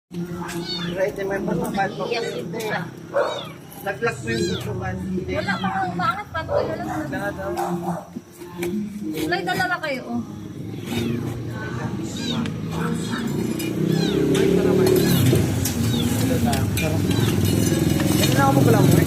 Right, may patukan pa. Naglak mo yung tutukan. Wala pa kang umaangat pa. Tulay dalawa kayo, oh. Ano na ako pala mo eh?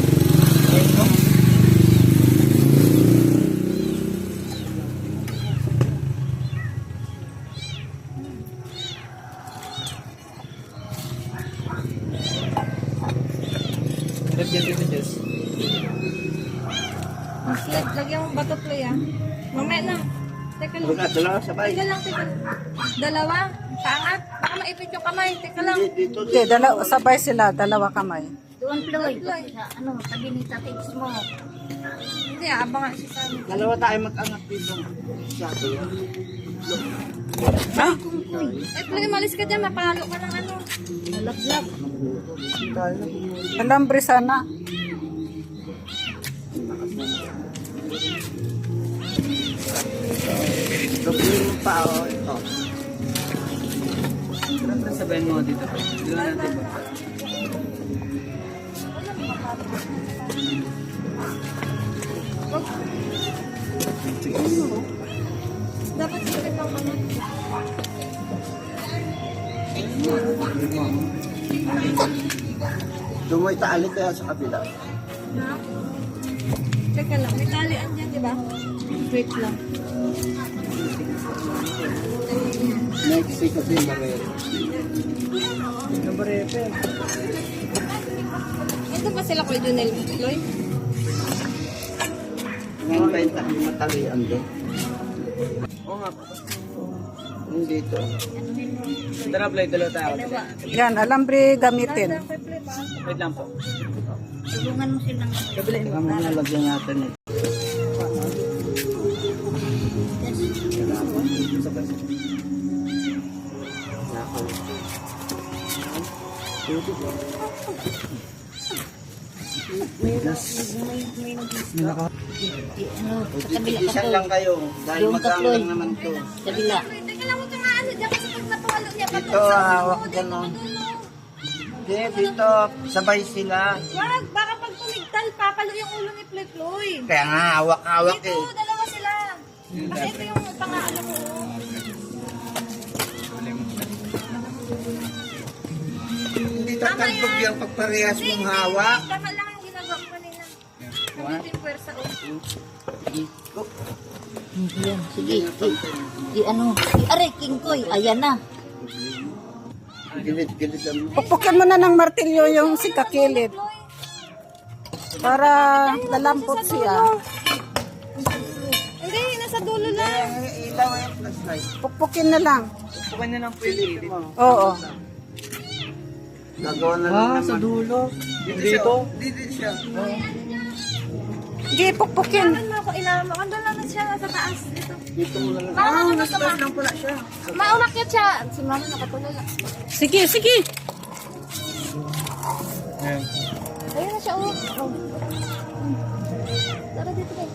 Lagyan mo bato play, ah. Mamaya na. Teka lang. Dalawa sabay. Teka lang, teka lang. Dalawa? Paangat? Baka maipit yung kamay. Teka lang. Dito. Okay, sabay sila, dalawa kamay. Doon, Floyd. Sa ano, sabi ni Tatix mo. Hindi, abangan siya sa amin. Dalawa tayo mag-angat dito. Sabi yan. Ay, play, malis ka dyan. Mapalo ka ng ano. Nalaglag. Alambre sana. Doble mo pa o ito. Ano sabihin mo dito? Dito natin ba? Dapat sipit ang ano. Doon mo itaali kaya sa kabila. Ha? Teka lang. May talian dyan, di ba? Wait lang. Next week kasi yung barero. Yung barero. Ito pa sila kay Junel. Lloyd? Ngayon ba yung matalian doon? Oo nga po. Yung dito. Tara, play. Dalawa tayo. Yan, alambre gamitin. Wait lang po. Tulungan mo silang Tingnan mo na lagyan natin ito. ano, sa kabila ka Isa to. lang kayo. Dahil Doon ka, magkano Floyd. lang naman to. Sa kabila. Teka lang, huwag kang ano dyan kasi pag napawalo niya. Dito, hawak gano'n. Hindi, dito. Sabay sila. Wag, baka pag tumigtal, papalo yung ulo ni Floyd Floyd. Kaya nga, hawak-hawak Dito, eh. dalawa sila. Kasi ito yung pangalan mo. Hindi tatalbog yung pagparehas mong hawak. Tama lang yung ginagawa ko kanina. Nandito yung pwersa, oh. Yan, sige. Ano, aray, King Koy, ayan na. Gilid-gilid ang Pupukin mo na ng martilyo yung si kakilid. Para lalampot siya. Hindi, nasa dulo lang. ilaw yung flashlight. Pupukin na lang. Kumain na lang po yung Oo. Gagawa na lang naman. Sa dulo. Dito? Dito siya. Hindi, pupukin. Ano ako, ilaman mo. Andun lang siya sa taas. Dito. Dito mo na lang. Mama, Mas taas lang pala siya. Maumakyat siya. Si mama nakatulala. Sige, sige. Ayun na siya, oh. Oh. Tara dito kayo.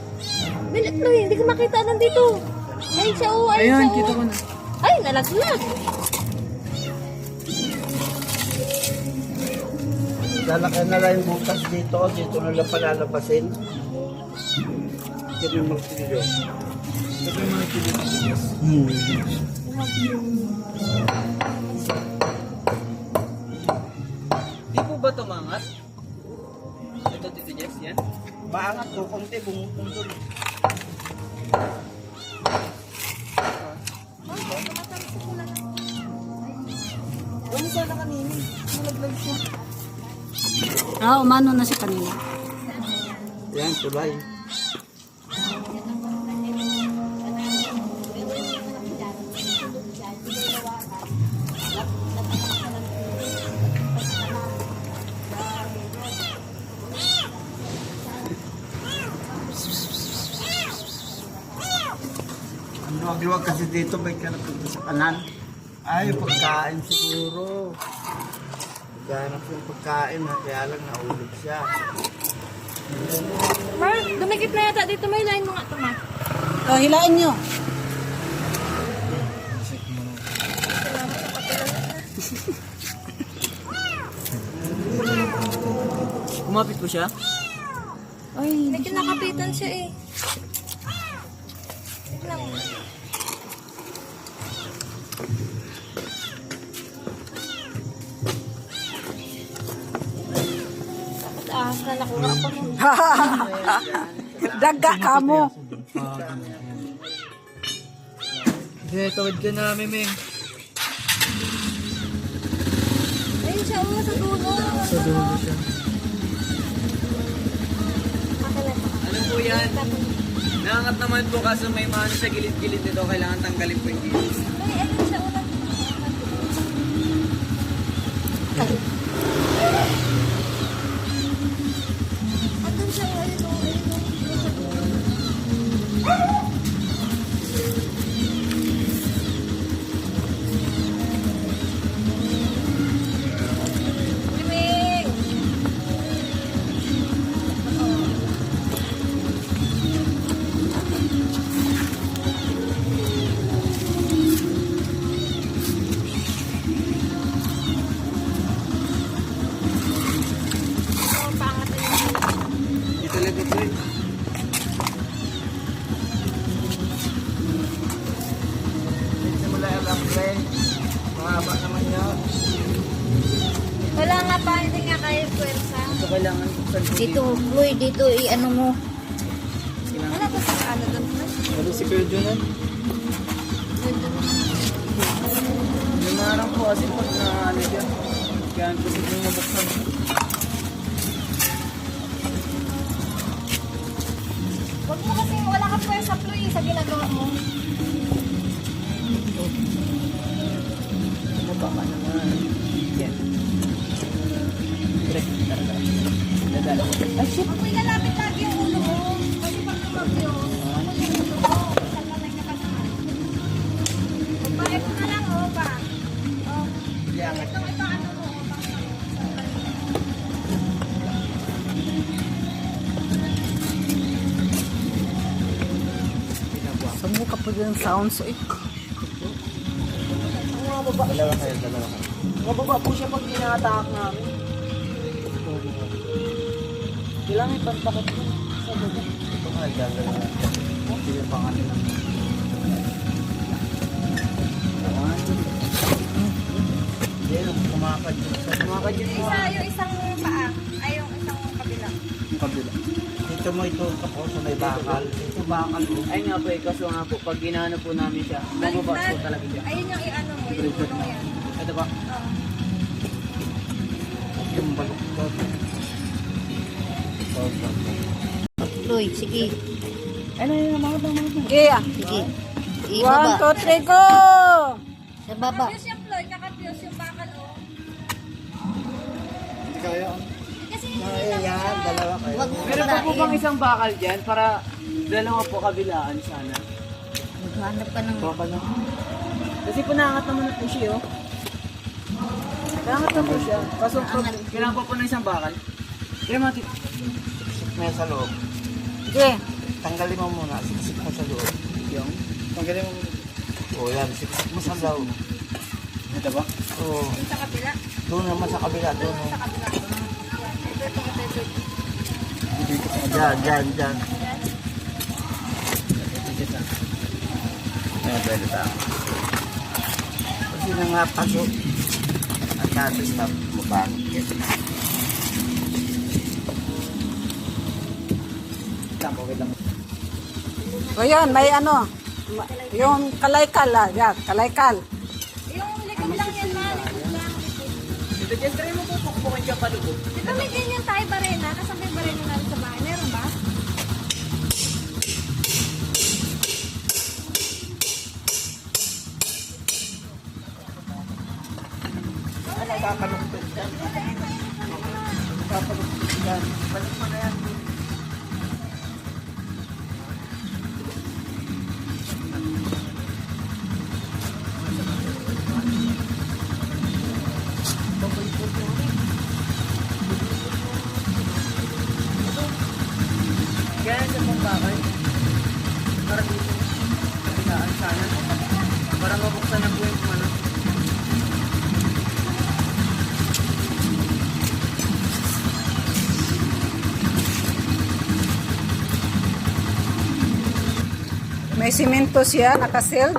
Bilit, Floyd. Hindi ko makita nandito. Ayun siya, oh. Ayun siya, kita ko na. Ay, nalaglag. Lalaki na lang yung butas dito. Dito na lang palalabasin. Ito yung martilyo. Ito yung martilyo. Di po ba tumangat? Ito, Tito Jess, yan? Maangat ko. Kunti, bumutundol. Ah, umano na si kanina. Yan, tulay. Ang luwag-luwag kasi dito may kanapunta sa kanan. Ay, pagkain siguro. Ganap yung pagkain ha, kaya lang naulog siya. Mar, dumikit na yata dito. May line mo nga ito, Mar. Oh, hilain nyo. Kumapit po siya? May kinakapitan siya eh. Tignan mo. Tapos ahas na nakuha ko nun. Daga ka mo. Tawad ka namin, Meng. Ayun siya, oh, sa dulo. Sa dulo siya. Makinig. Ano po yan? Nangangat naman po kaso may mga sa gilid-gilid nito. Kailangan tanggalin po yung gilid. Ay, ayun siya, oh. Andun siya, oh, ayun, oh, ayun, oh. Liming! Oh, pangat na yun. Dito lang ito eh. Simula yung lakre. Mahaba naman yun. Wala nga pa, hindi nga kayo pwersa. Ito kailangan buksan po Dito, Chloe, dito, i-ano mo. Wala ba sa ano doon? Ano si Kuya Junan? Lumarang po kasi pag na ano siya. Kaya po siguro mabuksan. Huwag mo kasi wala ka pwersa, Chloe, sa ginagawa mo. Baba ka naman. Yan. Direct talaga. Dadala ko. Ay, shit! Huwag mo ilalapit lagi yung ulo mo. Kasi pag tumagyo, ano yung ulo mo? Isang kamay na ka naman. Pagpalit mo na lang, oh, pa. Oh. Ito, ano mo, oh, pa. Sumuka po yung sounds. Eh. Dalawa kayo, dalawa kayo. Mababa po siya pag ina-attack namin. Kailangan ipantakot mo sa baba. Ito nga, dalawa. Ito yung pangalan lang. Hindi, kumakad yun sa Kumakadyan mo. Yung isang paa, ay yung isang kabila. Kabila. dito mo ito po sa may bakal. Ito bakal mo. Ay nga po eh, kaso nga po, pag ginano po namin siya, bumaba po talaga siya. Ayun yung i-ano mo, yung ulo mo yan. Ito ba? Oh. Yung baluktot. Chloe, sige. Sige. Sige. 1, Ibaba. 2, 3, go! Sa baba. Kakapiyos yung Floyd, kakapiyos yung bakal, oh. Hindi kaya. Kasi Kaya yan, dalawa kayo. Huwag mo Meron pa po bang kulain. isang bakal dyan para dalawa po kabilaan sana? Maghanap ka ng... Bakal na. Kasi po nangangat naman na po siya, oh. Nangangat na po siya. Kaso pag kailangan pa po ng isang bakal. Kaya mati. May sa loob. Sige. Tanggalin mo muna. Siksik mo sa loob. Yung, tanggalin mo. O yan, siksik mo sa loob. Ito ba? Oo. yung sa kabila, Doon naman sa kabila. Doon. sa kabila. Ito. Diyan, diyan. Ayan, pwede tayo. Kasi nangapasok. At natin stop mo ba? Tama, wait lang. O yan, may ano. Yung kalaykal, yan, kalaykal. Yung likod lang yan, ma. Likod lang. Dito dyan, try mo po pukpukin siya palubog. Dito may ganyan tayo barena, kasabay barena natin sa bahay. Meron ba? Kakaluktot yan. Kakaluktot yan. Balik mo na yan. Kaya sa pong bakal. Para dito. Kabilaan sana. Para mabuksan na po yung ano. May simento siya, nakasealed.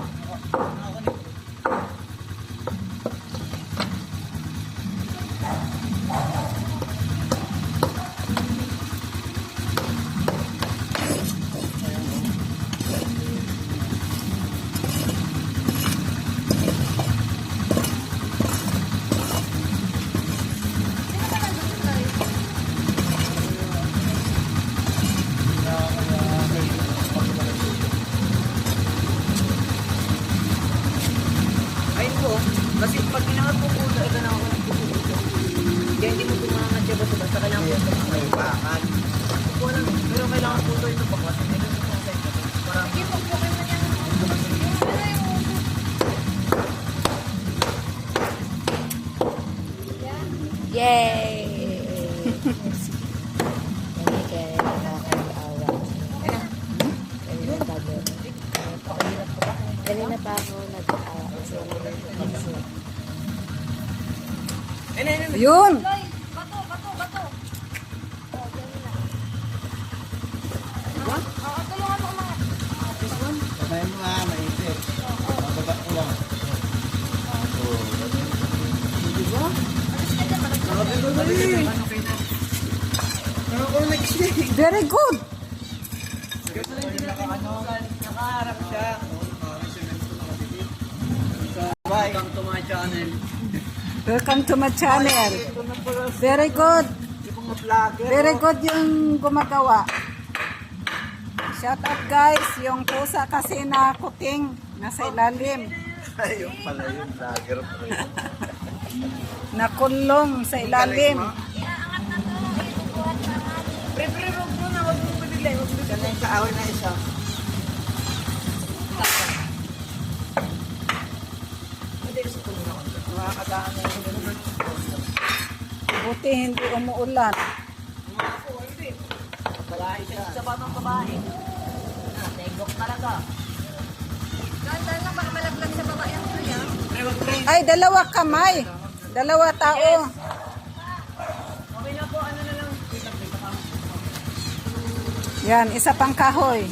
Ayun po. Kasi pag kinangat po po, ito na ako nagpupunto. Kaya hindi mo pumangat siya basta kailangan po ito. May bakal. Wala, pero kailangan po ito baklas. Hindi ito po sa ito. Para Sige, pagpukin mo niya. Yay! Hindi kaya nakakaawa. Kanina pa ako nag-aawa kasi wala nang Yun. Loy, bato, bato, bato. Oh, ganun na. Oo, tulungan mo umangat. Sabay mo nga, maisip. Bababa ko lang. Very good. nakaharap siya. Welcome to my channel. Welcome to my channel. Very good. Ibang vlogger. Very good yung gumagawa. Shout out guys, yung pusa kasi na kuting nasa ilalim. Ayun pala yung vlogger. Nakulong sa ilalim. Pre, wag mo na, wag mo pabigay, wag mo Kaya yung kaaway na isa. Nakakadaan na yung Buti hindi umuulan. babae siya. Sa batang babae. Negok talaga. Ganda lang, baka malaglag sa baba yung Loy, ah. Pre, wag pre. Ay, dalawa kamay. Dalawa tao. Okay na po, ano na lang. Yan, isa pang kahoy.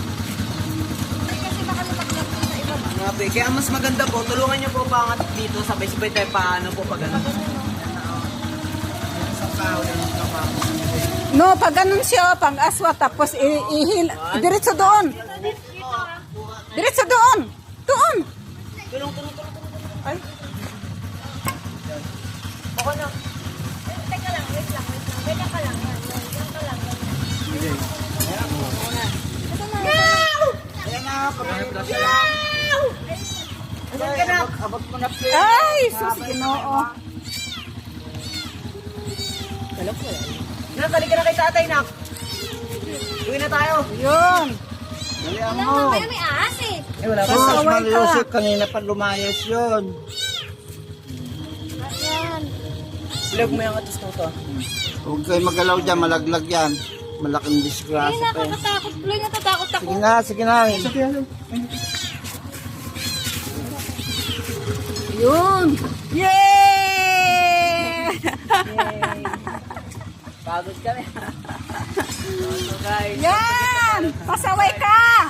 Ay, kasi baka lumaglag doon sa iba ba? Grabe, kaya mas maganda po, tulungan niyo po pangat dito, sabay-sabay tayo paano po pag ano. isang kaaway yung kapako. No, pag ganun siya, pang aswa, tapos diretso doon. Diretso doon. Doon. Tulong. Ay. Ako na. Teka lang, wait lang. Ganyan ka lang, yan. Ganyan ka lang, ganyan. Ayan na, pag-plus lang. Asan ka na? Abot mo na play. Ay, sus, ginoo. Nakali ka na kay tatay, nak. Uwi na tayo. Yun. Dalihan Wala mo. nga kayo, may ahas eh. Eh, wala pa. Oh, Pasaway Ma'am ka. Yusuf, kanina pa lumayas yun. Yan. Vlog mo yung atos ko to. Huwag kayo magalaw dyan, malaglag yan. Malaking Ay, disgrasya pa yan. nakakatakot. Loy, natatakot ako. Sige na. Yun. Yay! Pagod kami. So guys. Yan! Pasaway ka!